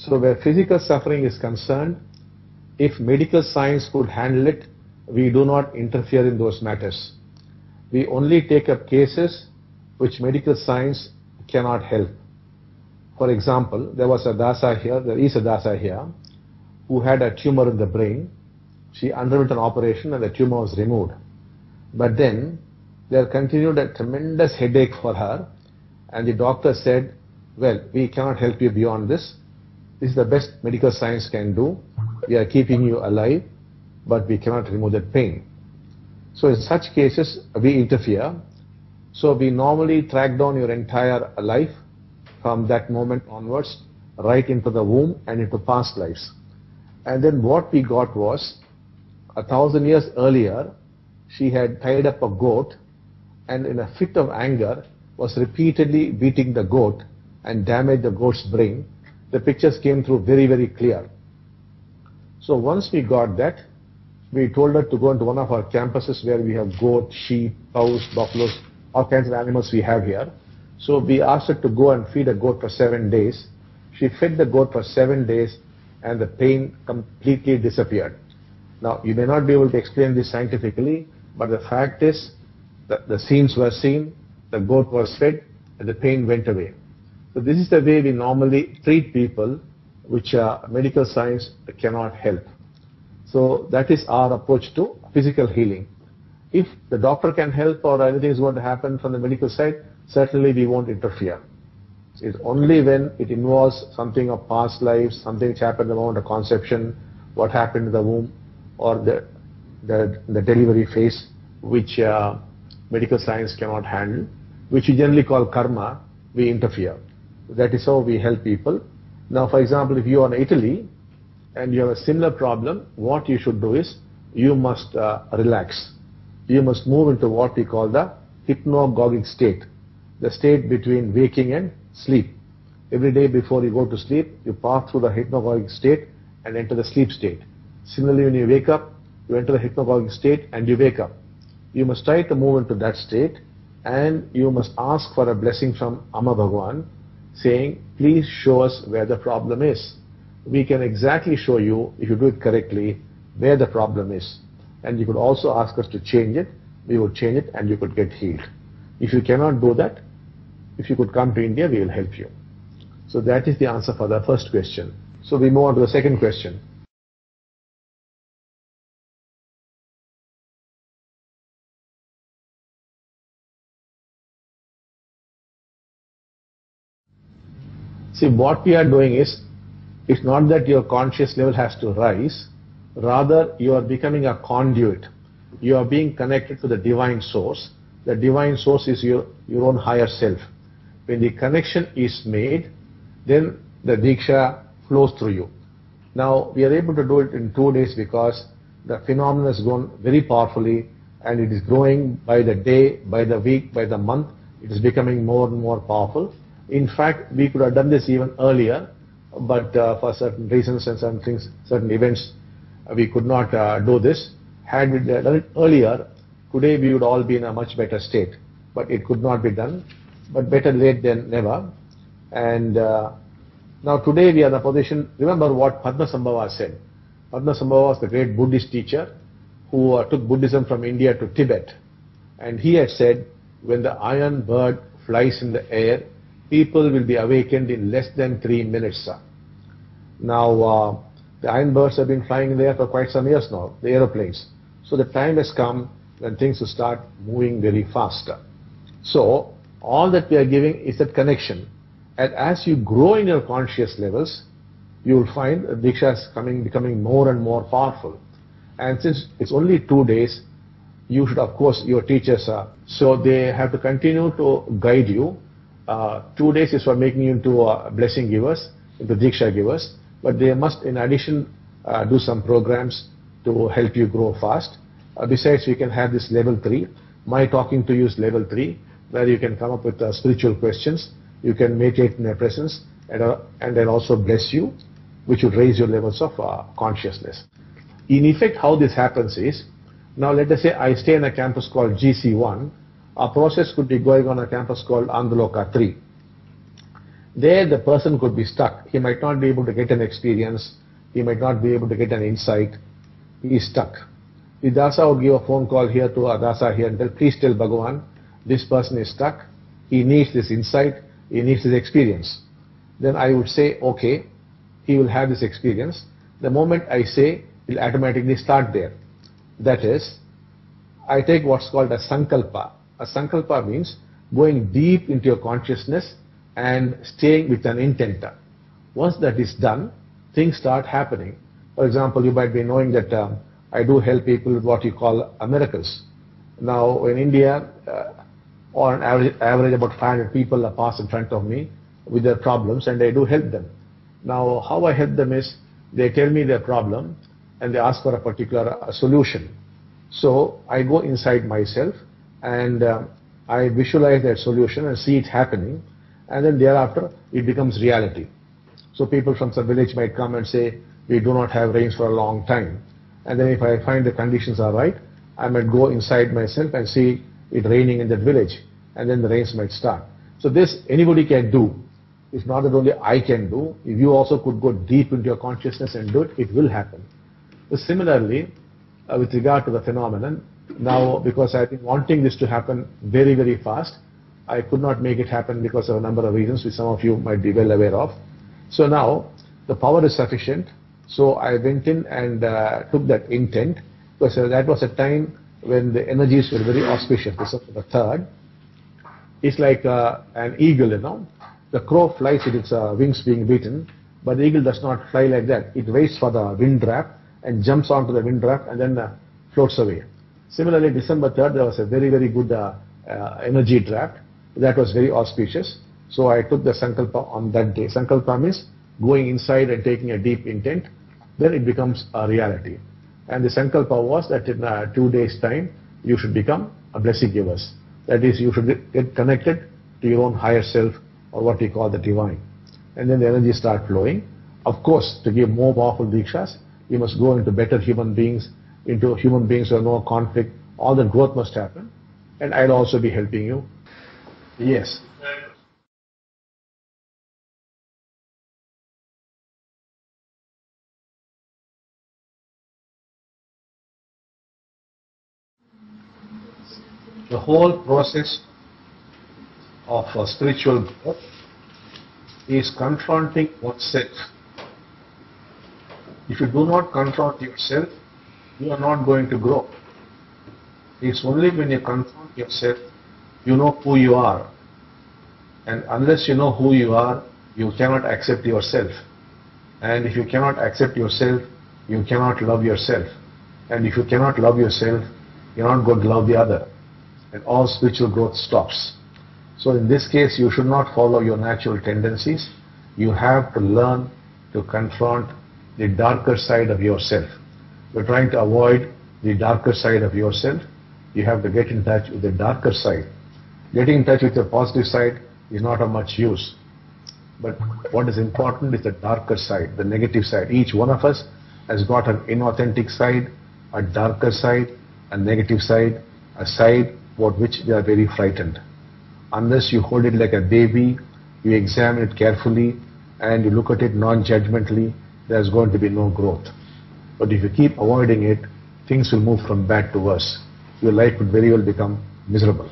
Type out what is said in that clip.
So where physical suffering is concerned, if medical science could handle it, we do not interfere in those matters. We only take up cases which medical science cannot help. For example, there is a Dasa here, who had a tumor in the brain. She underwent an operation and the tumor was removed. But then there continued a tremendous headache for her, and the doctor said, well, we cannot help you beyond this. This is the best medical science can do. We are keeping you alive, but we cannot remove that pain. So in such cases, we interfere. So we normally track down your entire life from that moment onwards, right into the womb and into past lives. And then what we got was, 1,000 years earlier, she had tied up a goat and in a fit of anger was repeatedly beating the goat and damaged the goat's brain. The pictures came through very, very clear. So once we got that, we told her to go into one of our campuses where we have goats, sheep, cows, buffaloes, all kinds of animals we have here. So we asked her to go and feed a goat for 7 days. She fed the goat for 7 days and the pain completely disappeared. Now, you may not be able to explain this scientifically, but the fact is that the scenes were seen, the goat was fed, and the pain went away. So this is the way we normally treat people which medical science cannot help. So that is our approach to physical healing. If the doctor can help or anything is going to happen from the medical side, certainly we won't interfere. It's only when it involves something of past lives, something which happened around the conception, what happened in the womb, or the delivery phase, which medical science cannot handle, which we generally call karma, we interfere. That is how we help people. Now, for example, if you are in Italy and you have a similar problem, what you should do is you must relax. You must move into what we call the hypnagogic state, the state between waking and sleep. Every day before you go to sleep, you pass through the hypnagogic state and enter the sleep state. Similarly, when you wake up, you enter the hypnagogic state and you wake up. You must try to move into that state and you must ask for a blessing from Amma Bhagwan, saying, please show us where the problem is. We can exactly show you, if you do it correctly, where the problem is. And you could also ask us to change it. We would change it and you could get healed. If you cannot do that, if you could come to India, we will help you. So that is the answer for the first question. So we move on to the second question. See, what we are doing is, it's not that your conscious level has to rise, rather you are becoming a conduit. You are being connected to the divine source. The divine source is your own higher self. When the connection is made, then the Diksha flows through you. Now, we are able to do it in 2 days because the phenomenon has grown very powerfully and it is growing by the day, by the week, by the month. It is becoming more and more powerful. In fact, we could have done this even earlier, but for certain reasons and certain things, certain events, we could not do this. Had we done it earlier, today we would all be in a much better state. But it could not be done. But better late than never. And now today we are in a position, remember what Padmasambhava said. Padmasambhava was the great Buddhist teacher who took Buddhism from India to Tibet. And he had said, when the iron bird flies in the air, people will be awakened in less than 3 minutes. Now, the iron birds have been flying in the air for quite some years now, the aeroplanes. So the time has come when things will start moving very fast. So, all that we are giving is that connection. And as you grow in your conscious levels, you will find Diksha is becoming more and more powerful. And since it's only 2 days, you should, of course, your teachers are, so they have to continue to guide you. 2 days is for making you into blessing givers, into Diksha givers, but they must in addition do some programs to help you grow fast. Besides, we can have this level 3. My talking to you is level 3, where you can come up with spiritual questions. You can meditate in their presence and then also bless you, which would raise your levels of consciousness. In effect, how this happens is, now let us say I stay in a campus called GC1. Our process could be going on a campus called Andaloka 3. there the person could be stuck. He might not be able to get an experience. He might not be able to get an insight. He is stuck. The Dasa would give a phone call here to a Dasa here and tell, please tell Bhagavan, this person is stuck. He needs this insight. He needs this experience. Then I would say, okay, he will have this experience. The moment I say, he'll automatically start there. That is, I take what's called a sankalpa. A sankalpa means going deep into your consciousness and staying with an intent. Once that is done, things start happening. For example, you might be knowing that I do help people with what you call miracles. Now, in India, on average about 500 people are passed in front of me with their problems, and I do help them. Now, how I help them is, they tell me their problem, and they ask for a particular solution. So, I go inside myself, and I visualize that solution and see it happening, and then thereafter, it becomes reality. So, people from some village might come and say, we do not have rains for a long time. And then if I find the conditions are right, I might go inside myself and see it raining in that village, and then the rains might start. So this anybody can do. It's not that only I can do. If you also could go deep into your consciousness and do it, it will happen. So similarly, with regard to the phenomenon, now because I've been wanting this to happen very, very fast, I could not make it happen because of a number of reasons which some of you might be well aware of. So now the power is sufficient. So I went in and took that intent, because that was a time when the energies were very auspicious. This is the third. It's like an eagle, you know. The crow flies with its wings being beaten, but the eagle does not fly like that. It waits for the wind draft and jumps onto the wind draft and then floats away. Similarly, December 3rd, there was a very, very good energy draft. That was very auspicious. So I took the Sankalpa on that day. Sankalpa means going inside and taking a deep intent. Then it becomes a reality. And the Sankalpa was that in 2 days' time, you should become a blessing givers. That is, you should get connected to your own higher self, or what we call the divine. And then the energy start flowing. Of course, to give more powerful Dikshas, you must go into better human beings, into human beings who have no conflict. All that growth must happen. And I'll also be helping you. Yes. The whole process of spiritual growth is confronting oneself. If you do not confront yourself, you are not going to grow. It's only when you confront yourself, you know who you are. And unless you know who you are, you cannot accept yourself. And if you cannot accept yourself, you cannot love yourself. And if you cannot love yourself, you're not going to love the other. And all spiritual growth stops. So in this case, you should not follow your natural tendencies. You have to learn to confront the darker side of yourself. You're trying to avoid the darker side of yourself. You have to get in touch with the darker side. Getting in touch with the positive side is not of much use. But what is important is the darker side, the negative side. Each one of us has got an inauthentic side, a darker side, a negative side, a side about which we are very frightened. Unless you hold it like a baby, you examine it carefully, and you look at it non-judgmentally, there's going to be no growth. But if you keep avoiding it, things will move from bad to worse. Your life could very well become miserable.